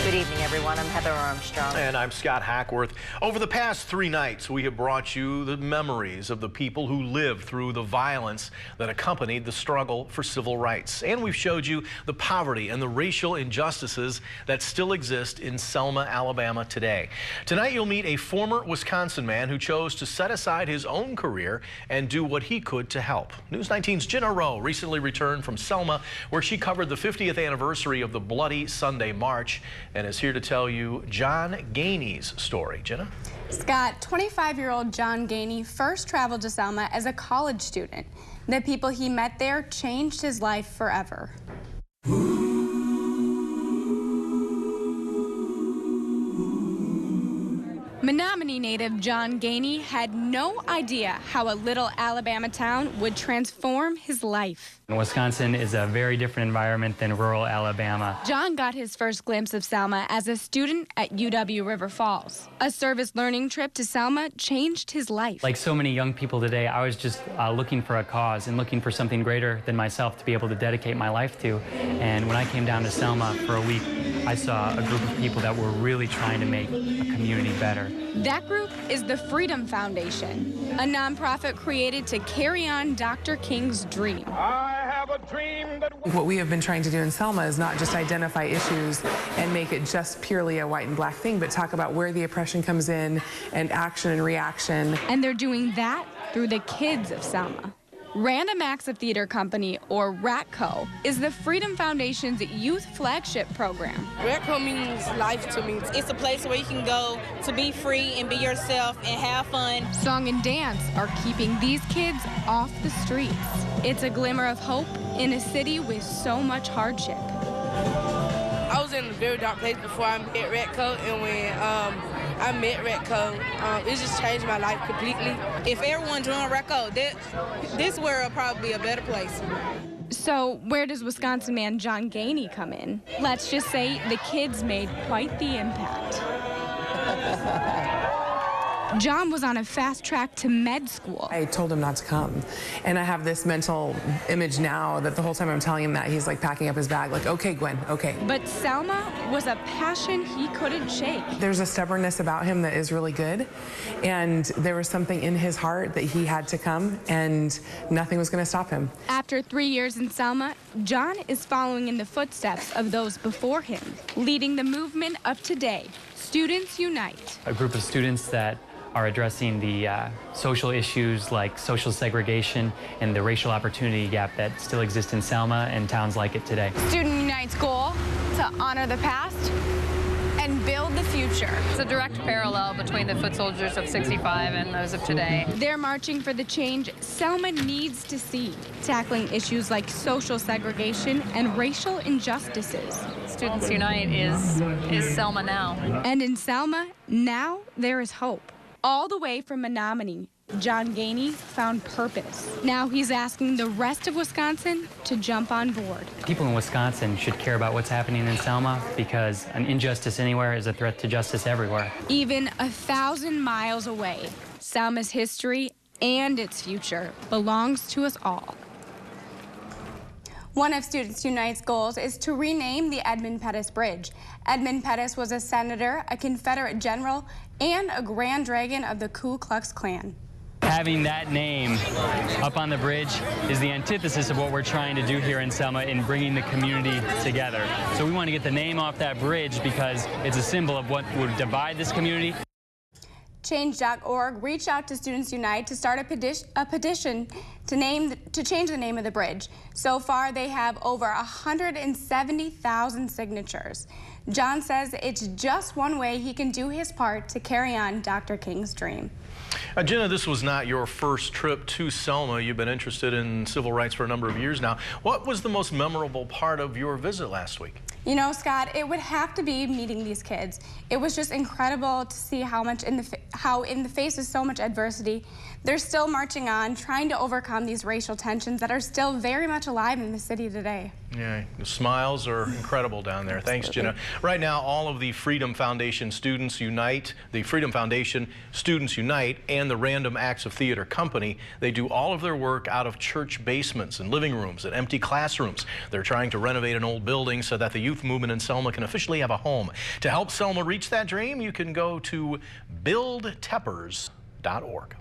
Good evening, everyone. I'm Heather Armstrong. And I'm Scott Hackworth. Over the past 3 nights, we have brought you the memories of the people who lived through the violence that accompanied the struggle for civil rights. And we've showed you the poverty and the racial injustices that still exist in Selma, Alabama today. Tonight, you'll meet a former Wisconsin man who chose to set aside his own career and do what he could to help. News 19's Jenna Rowe recently returned from Selma, where she covered the 50th anniversary of the Bloody Sunday March, and is here to tell you John Gainey's story. Jenna? Scott, 25-year-old John Gainey first traveled to Selma as a college student. The people he met there changed his life forever. Menominee native John Gainey had no idea how a little Alabama town would transform his life. Wisconsin is a very different environment than rural Alabama. John got his first glimpse of Selma as a student at UW River Falls. A service learning trip to Selma changed his life. Like so many young people today, I was just looking for a cause and looking for something greater than myself to be able to dedicate my life to. And when I came down to Selma for a week, I saw a group of people that were really trying to make a community better. That group is the Freedom Foundation, a nonprofit created to carry on Dr. King's dream. I have a dream that... What we have been trying to do in Selma is not just identify issues and make it just purely a white and black thing, but talk about where the oppression comes in and action and reaction. And they're doing that through the kids of Selma. Random Acts of Theater Company, or RATCO, is the Freedom Foundation's youth flagship program. RATCO means life to me. It's a place where you can go to be free and be yourself and have fun. Song and dance are keeping these kids off the streets. It's a glimmer of hope in a city with so much hardship. I was in a very dark place before I met RATCO, and when I met RATCO, it just changed my life completely. If everyone joined RATCO, this world would probably be a better place. So where does Wisconsin man John Gainey come in? Let's just say the kids made quite the impact. John was on a fast track to med school. I told him not to come. And I have this mental image now that the whole time I'm telling him that, he's like packing up his bag, like, okay, Gwen, okay. But Selma was a passion he couldn't shake. There's a stubbornness about him that is really good. And there was something in his heart that he had to come, and nothing was going to stop him. After 3 years in Selma, John is following in the footsteps of those before him, leading the movement of today, Students Unite. A group of students that are addressing the social issues like social segregation and the racial opportunity gap that still exists in Selma and towns like it today. Student Unite's goal, to honor the past and build the future. It's a direct parallel between the foot soldiers of '65 and those of today. They're marching for the change Selma needs to see, tackling issues like social segregation and racial injustices. Students Unite is Selma now. And in Selma, now there is hope. All the way from Menominee, John Gainey found purpose. Now he's asking the rest of Wisconsin to jump on board. People in Wisconsin should care about what's happening in Selma, because an injustice anywhere is a threat to justice everywhere. Even 1,000 miles away, Selma's history and its future belongs to us all. One of Students Unite's goals is to rename the Edmund Pettus Bridge. Edmund Pettus was a senator, a Confederate general, and a Grand Dragon of the Ku Klux Klan. Having that name up on the bridge is the antithesis of what we're trying to do here in Selma in bringing the community together. So we want to get the name off that bridge because it's a symbol of what would divide this community. Change.org reached out to Students Unite to start a petition to change the name of the bridge. So far, they have over 170,000 signatures. John says it's just one way he can do his part to carry on Dr. King's dream. Jenna, this was not your first trip to Selma. You've been interested in civil rights for a number of years now. What was the most memorable part of your visit last week? You know, Scott, it would have to be meeting these kids. It was just incredible to see how in the face of so much adversity, they're still marching on, trying to overcome these racial tensions that are still very much alive in the city today. Yeah, the smiles are incredible down there. Thanks, Jenna. Right now, all of the Freedom Foundation Students Unite, the Freedom Foundation Students Unite, and the Random Acts of Theater Company, they do all of their work out of church basements and living rooms and empty classrooms. They're trying to renovate an old building so that the youth movement in Selma can officially have a home. To help Selma reach that dream, you can go to buildteppers.org.